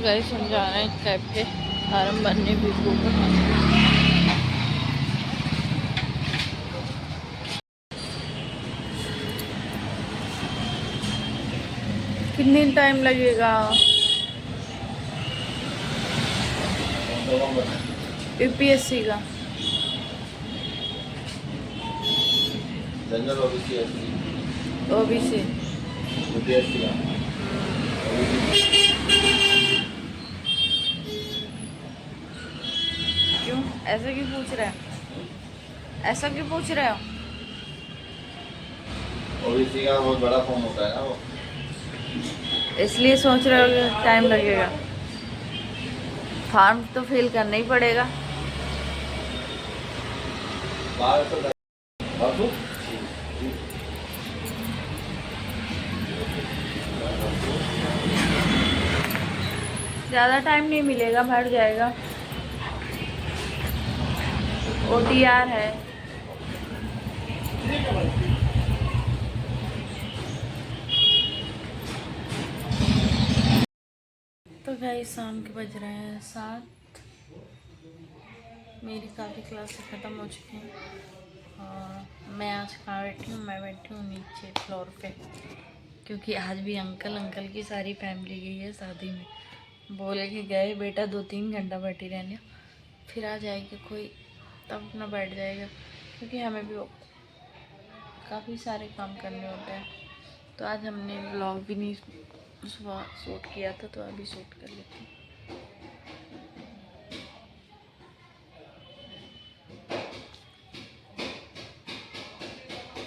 Guys हम जा रहे हैं कैफे फार्म बनने भी को। कितनी टाइम लगेगा? यूपीएससी का जनरल ओबीसी यूपीएससी का। क्यों ऐसा क्यों पूछ रहा है? ऐसा क्यों पूछ रहे हो? ओबीसी का बहुत बड़ा फॉर्म होता है ना वो। इसलिए सोच रहे हो कि टाइम लगेगा। फॉर्म तो फिल करना ही पड़ेगा। बाहर तो बाबू ज़्यादा टाइम नहीं मिलेगा, भर जाएगा। ओटीआर है। तो गाइस शाम के बज रहे हैं 7। मेरी काफ़ी क्लासेस ख़त्म हो चुकी हैं और मैं आज कहाँ बैठी हूँ? मैं बैठी हूँ नीचे फ्लोर पे, क्योंकि आज भी अंकल की सारी फैमिली गई है शादी में। बोले कि गए बेटा 2-3 घंटा बैठी रहने, फिर आ जाएगी कोई, तब अपना बैठ जाएगा, क्योंकि हमें भी काफ़ी सारे काम करने होते हैं। तो आज हमने व्लॉग भी नहीं सुबह शूट किया था, तो अभी शूट कर लेते हैं।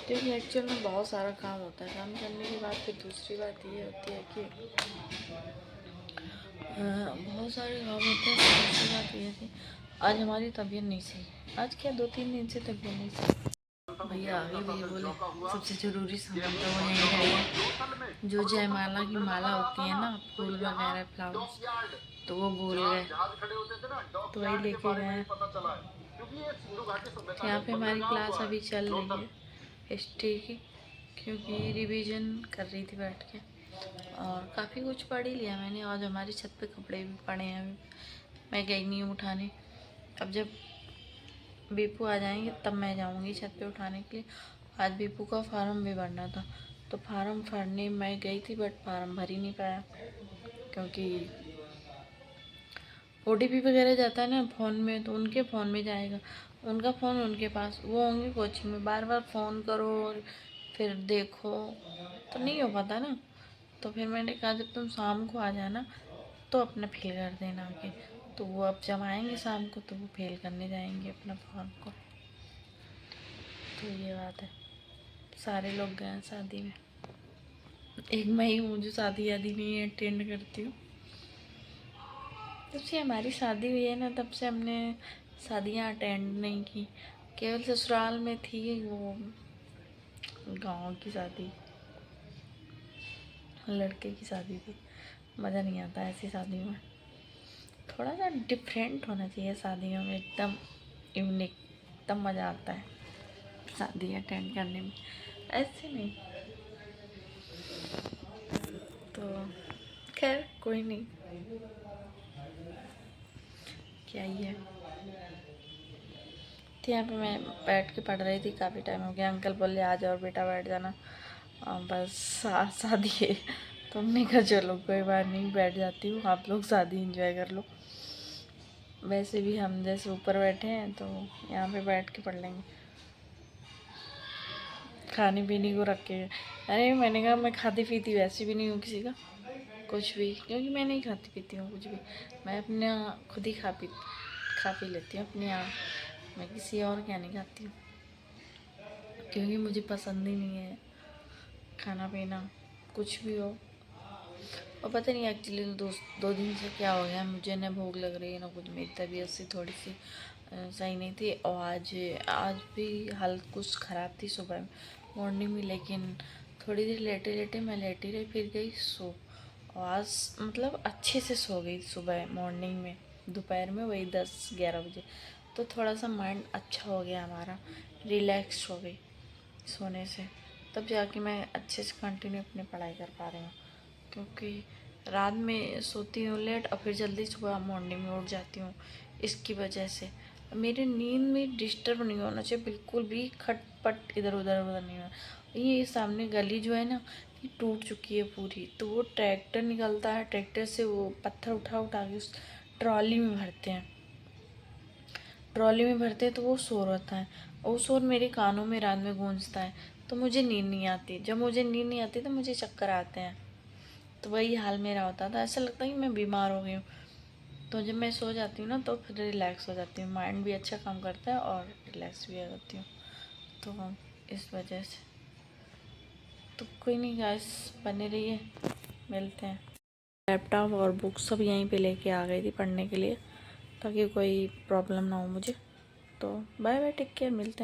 क्योंकि एक्चुअल में बहुत सारा काम होता है। काम करने के बाद फिर दूसरी बात ये होती है कि बहुत सारे काम होते हैं। दूसरी बात ये थी आज हमारी तबीयत नहीं सही। आज क्या 2-3 दिन से तबीयत नहीं सही। भैया आगे भी बोले सबसे ज़रूरी सामान तो वो यही रहेगा, जो जयमाला की माला होती है ना, फूल वगैरह फ्लावर्स, तो वो भूल गए, तो वही लेके गए। यहाँ पे हमारी क्लास अभी चल रही है हिस्ट्री की, क्योंकि रिवीजन कर रही थी बैठ के, और काफ़ी कुछ पढ़ ही लिया मैंने। आज हमारी छत पे कपड़े भी पड़े हैं, अभी मैं गई नहीं हूँ उठाने। अब जब बीपू आ जाएंगे तब मैं जाऊँगी छत पे उठाने के लिए। आज बीपू का फार्म भी भरना था, तो फार्म भरने मैं गई थी, बट फार्म भर ही नहीं पाया, क्योंकि ओटीपी वगैरह जाता है ना फ़ोन में, तो उनके फ़ोन में जाएगा, उनका फ़ोन उनके पास, वो होंगे कोचिंग में, बार बार फ़ोन करो और फिर देखो तो नहीं हो पाता ना। तो फिर मैंने कहा जब तुम शाम को आ जाना तो अपना फिल कर देना आके। तो वो अब जब आएंगे शाम को तो वो फिल करने जाएंगे अपना फॉर्म को। तो ये बात है, सारे लोग गए हैं शादी में, एक मैं ही हूँ जो शादी आदि नहीं अटेंड करती हूँ। जब से हमारी शादी हुई है ना, तब से हमने शादियाँ अटेंड नहीं की। केवल ससुराल में थी वो गांव की शादी, लड़के की शादी थी। मज़ा नहीं आता ऐसी शादियों में, थोड़ा सा डिफरेंट होना चाहिए शादियों में, एकदम यूनिक, तब मज़ा आता है शादी अटेंड करने में, ऐसे नहीं। तो खैर कोई नहीं, क्या ही है। तो यहाँ पे मैं बैठ के पढ़ रही थी, काफ़ी टाइम हो गया। अंकल बोले आ जाओ बेटा बैठ जाना, बस शादी है। तो हमने कहा चलो कोई बात नहीं, बैठ जाती हूँ, आप लोग शादी एंजॉय कर लो। वैसे भी हम जैसे ऊपर बैठे हैं तो यहाँ पे बैठ के पढ़ लेंगे। खाने पीने को रख के, अरे मैंने कहा मैं खाती पीती वैसे भी नहीं हूँ किसी का कुछ भी, क्योंकि मैं नहीं खाती पीती हूँ कुछ भी। मैं अपने खुद ही खा पी लेती हूँ अपने यहाँ, मैं किसी और क्या नहीं खाती हूँ, क्योंकि मुझे पसंद ही नहीं है खाना पीना कुछ भी हो। और पता नहीं एक्चुअली 2 दिन से क्या हो गया, मुझे ना भूख लग रही है ना कुछ, मेरी तबीयत सी थोड़ी सी सही नहीं थी। और आज भी हालत कुछ ख़राब थी सुबह मॉर्निंग में, लेकिन थोड़ी देर लेटे लेटे मैं लेटी रही, फिर गई सो। और आज मतलब अच्छे से सो गई सुबह मॉर्निंग में, दोपहर में वही 10-11 बजे, तो थोड़ा सा माइंड अच्छा हो गया हमारा, रिलैक्स हो गई सोने से, तब जाके मैं अच्छे से कंटिन्यू अपनी पढ़ाई कर पा रही हूँ। क्योंकि रात में सोती हूँ लेट और फिर जल्दी सुबह मॉर्निंग में उठ जाती हूँ। इसकी वजह से मेरी नींद में डिस्टर्ब नहीं होना चाहिए, बिल्कुल भी खटपट इधर उधर उधर नहीं होना। ये सामने गली जो है ना, ये टूट चुकी है पूरी, तो वो ट्रैक्टर निकलता है, ट्रैक्टर से वो पत्थर उठा उठा के उस ट्रॉली में भरते हैं। ट्रॉली में भरते हैं तो वो शोर होता है, और वो शोर मेरे कानों में रात में गूंजता है, तो मुझे नींद नहीं आती। जब मुझे नींद नहीं आती तो मुझे चक्कर आते हैं। तो वही हाल मेरा होता था, ऐसा लगता है कि मैं बीमार हो गई हूँ। तो जब मैं सो जाती हूँ ना तो फिर रिलैक्स हो जाती हूँ, माइंड भी अच्छा काम करता है और रिलैक्स भी हो जाती हूँ। तो इस वजह से तो कोई नहीं गाइस, बने रहिए, मिलते हैं। लैपटॉप और बुक सब यहीं पे लेके आ गई थी पढ़ने के लिए, ताकि कोई प्रॉब्लम ना हो मुझे। तो बाय बाय, टेक केयर, मिलते हैं।